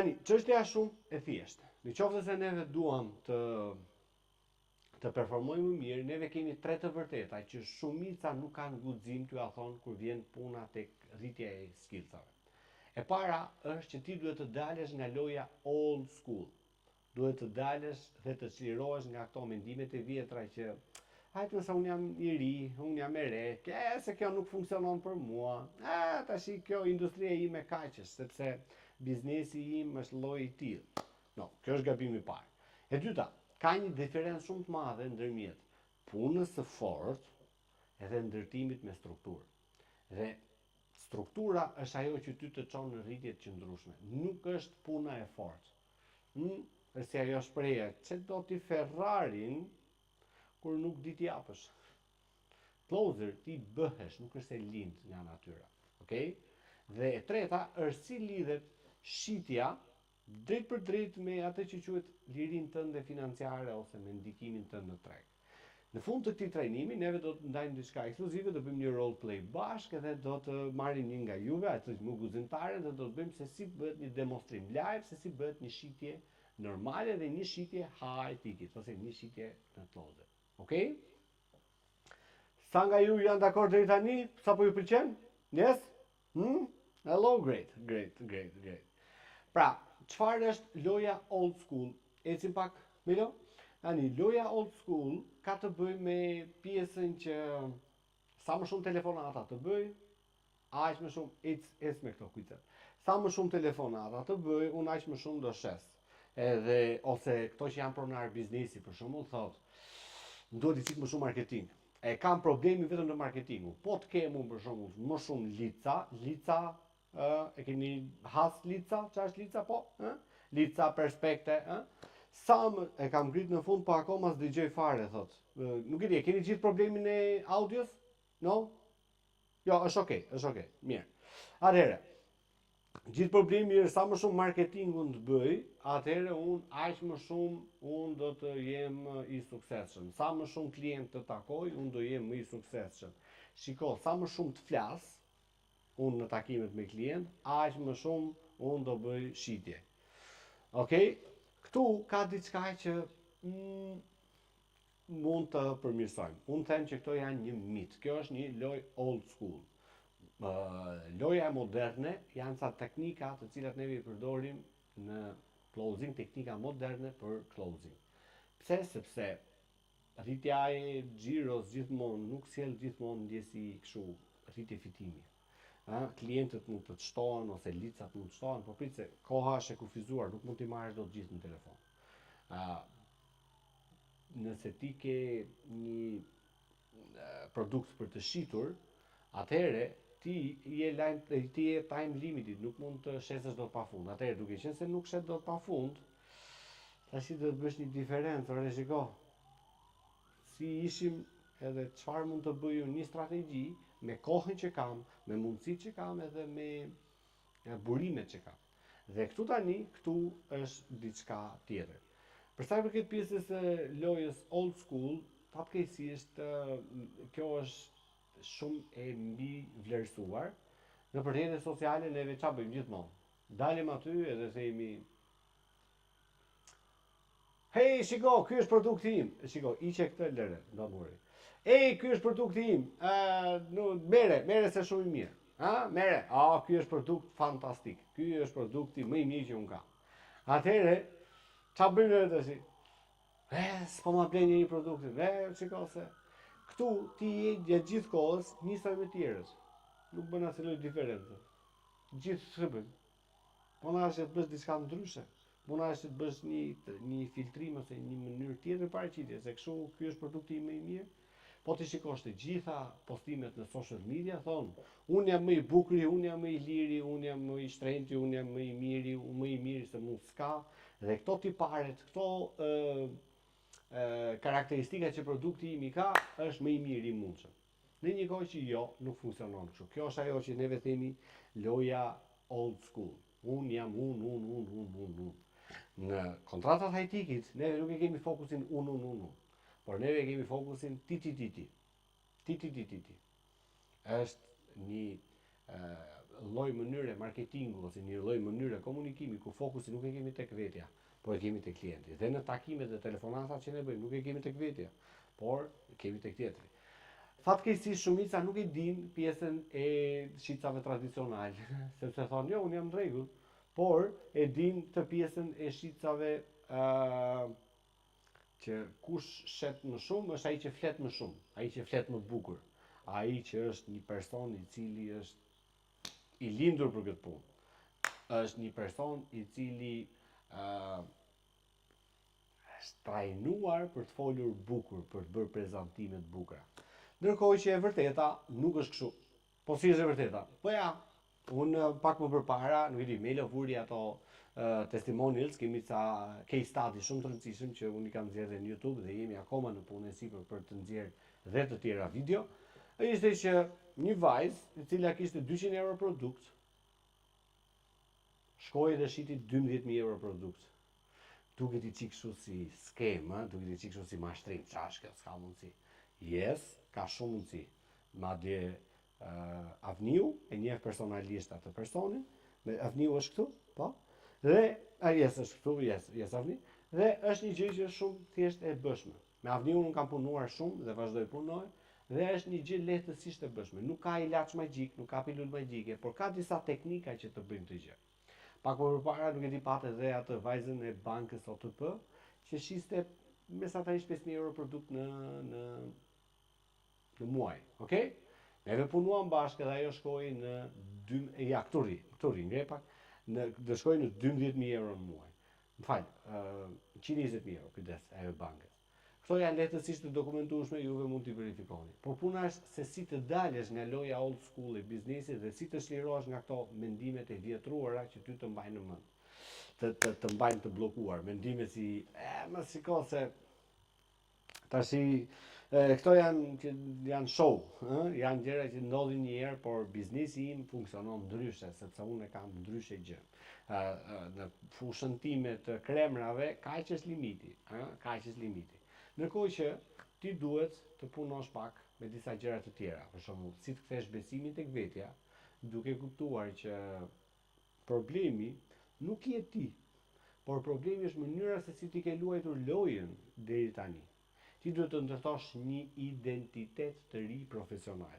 Çështja është shumë e thjeshtë. Nëse se neve duam të performojmë më mirë, neve kemi tre të vërteta që shumica nuk kanë guxim t'ju thonë kur vjen puna tek rritja e skillsave. E para është që ti duhet të dalësh nga loja old school. Duhet të dalësh dhe të çlirohesh nga ato mendimet e vjetra që hajtë nëse unë jam i ri, unë jam e re, se kjo nuk funksionon për mua, tash kjo industria ime kaqesh, sepse biznesi im është lloji i tillë. No, kjo është gabimi i parë. E dyta, ka një diferencë shumë të madhe ndërmjet punës së fortë edhe ndërtimit me strukturë. Dhe struktura është ajo që ty të çon në rritje të qëndrueshme. Nuk është puna e fortë. Është si ajo shpreha, që do ti Ferrarin kur nuk di t'i japësh. Closer ti bëhesh, nuk është e lind nga natyra. Okej? Dhe e treta është si lidhet shitja drejt për drejt me atë që quhet lirinë tënde financiare ose me ndikimin tënd në treg. Në fund të këtij trajnimi, neve do të ndajmë diçka ekskluzive, do bëjmë një role play bashkë edhe do të marrim një nga juve, atë që më guzimtare, dhe do të bëjmë se si bëhet një demonstrim live, se si bëhet një shitje normale dhe një shitje high ticket, ose një shitje në closer. Okej? Sa nga ju janë dakord deri tani? Sapo ju pëlqen? Yes? Hello, great. Pra, çfarë është loja old school? Ecim pak, Milo? Tani, loja old school ka të bëj me pjesën që sa më shumë telefonata të bëj, aq më shumë ec me këto kujtë. Sa më shumë telefonata të bëj, unë aq më shumë do shes. Edhe ose këto që janë pronar biznesi për shembull thotë, duhet i cik më shumë marketing. E kam problemi vetëm në marketingu. Po të kem unë për shembull më shumë lica, e keni has lica, çfarë është lica po? Lica, perspekte, sa më e kam ngrit në fund, po akoma s'dëgjoj fare, thot. Nuk e di, keni gjithë problemin e audios? No? Jo, është okay, mirë. Atëherë, gjithë problemi është sa më shumë marketingun të bëj, atëherë unë aq më shumë unë do të jem i suksesshëm. Sa më shumë klient të takoj, unë do jem më i suksesshëm. Shiko, sa më shumë të flas unë në takimet me klient, aq më shumë unë do bëj shitje. Okej? Këtu ka diçka që mund të përmirësojmë. Unë them që këto janë një mit. Kjo është një lojë old school. Loja moderne janë ca teknika të cilat ne i përdorim në closing, teknika moderne për closing. Pse? Sepse rritja e xhiros gjithmonë nuk sjell gjithmonë ndjesi kështu rritje fitimi. Klientët mund të shtohen ose licat mund të shtohen, por prit se koha është e kufizuar, nuk mund t'i marrësh dot gjithë në telefon. Nëse ti ke një produkt për të shitur, atëherë ti je time limited, nuk mund të shesësh dot pafund. Atëherë duke qenë se nuk shet dot pafund, tash do të bësh një diferencë, ore shiko. Si ishim edhe çfarë mund të bëj unë një strategji me kohën që kam, me mundësitë që kam edhe me burimet që kam. Dhe këtu është diçka tjetër. Për sa i përket pjesës së lojës old school, fatkeqësisht kjo është shumë e mbi vlerësuar. Në rrjetet sociale neve çfarë bëjmë gjithmonë? Dalim aty edhe themi hey, shiko, ky është produkti im. Shiko, iqe këtë lëre, do muri. Ej, ky është produkti im. Mere se shumë i mirë. Mere. Ky është produkt fantastik. Ky është produkti më i mirë që unë kam. Atëherë, çfarë bëjmë ne tash? S'po ma blen një produktin. Shiko se këtu ti je gjatë gjithë kohës njësoj me tjerës. Nuk bën asnjë lloj diferencë. Gjithë shërbën. Po na është të bësh diçka ndryshe. Puna është të bësh një filtrim ose një mënyrë tjetër paraqitje, se kështu ky është produkti më i mirë. Po ti shikosh të gjitha postimet në social media, thonë, unë jam më i bukur, unë jam më i liri, unë jam më i shtrenjtë, unë jam më i miri se mund s'ka. Dhe këto tiparet, këto karakteristika që produkti im i ka, është më i miri i mundshëm. Në një kohë që jo, nuk funksionon kështu. Kjo është ajo që neve themi loja old school. Unë jam unë. Në kontratat high-ticket, neve nuk e kemi fokusin unë. Por neve kemi fokusin ti. Është një lloj mënyre marketingu ose një lloj mënyre komunikimi ku fokusi nuk e kemi tek vetja, por e kemi tek klienti. Dhe në takimet dhe telefonatat që ne bëjmë nuk e kemi tek vetja, por e kemi tek tjetri. Fatkeqësisht shumica nuk e din pjesën e shitcave tradicionale, sepse thonë jo, unë jam në rregull, por e din të pjesën e shitcave që kush shet më shumë është ai që flet më shumë, ai që flet më bukur, ai që është një person i cili është i lindur për këtë punë. Është një person i cili është trajnuar për të folur bukur, për të bërë prezantime të bukura. Ndërkohë që e vërteta nuk është kështu. Po si është e vërteta? Po ja, unë pak më përpara, nuk e di, Melo vuri ato testimonials, kemi ca case study shumë të rëndësishëm që unë i kam nxjerrë në YouTube dhe jemi akoma në punën e sipër për të nxjerrë dhe të tjera video. Ishte që një vajzë e cila kishte 200 euro produkt, shkoi dhe shiti 12.000 euro produkt. Duket i çik kështu si skem, duket i çik kështu si mashtrim, ç'është kjo, s'ka mundësi. Yes, ka shumë mundësi. Madje Avniu e njeh personalisht atë personin, Avniu është këtu, po. Dhe yes është këtu, yes Avni. Dhe është një gjë që është shumë thjesht e bëshme. Me Avniu unë kam punuar shumë dhe vazhdoj punoj, dhe është një gjë lehtësisht e bëshme. Nuk ka ilaç magjik, nuk ka pilulë magjike, por ka disa teknika që të bëjnë këtë gjë. Pak më përpara nuk e di patë edhe atë vajzën e bankës OTP që shiste mesatarisht 5.000 euro produkt në muaj, okay? Neve punuam bashkë dhe ajo shkoi në këtu ri, ngre pak, do shkoi në 12.000 euro në muaj. Më fal, 120.000 euro kujdes ajo bankës. Këto janë lehtësisht të dokumentueshme, juve mund t'i verifikoni. Por puna është se si të dalësh nga loja old school e biznesit dhe si të shlirohesh nga këto mendimet e vjetruara që ty të mbajnë në mend. Të mbajnë të bllokuar, mendime si më shiko se tashi këto janë show, janë gjëra që ndodhin një herë, por biznesi im funksionon ndryshe, sepse unë e kam ndryshe gjë. Në fushën time të kremrave, kaq është limiti, kaq është limiti. Ndërkohë që ti duhet të punosh pak me disa gjëra të tjera, për shembull, si të kthesh besimin tek vetja, duke kuptuar që problemi nuk je ti, por problemi është mënyra se si ti ke luajtur lojën deri tani. Ti duhet të ndërtosh një identitet të ri profesional.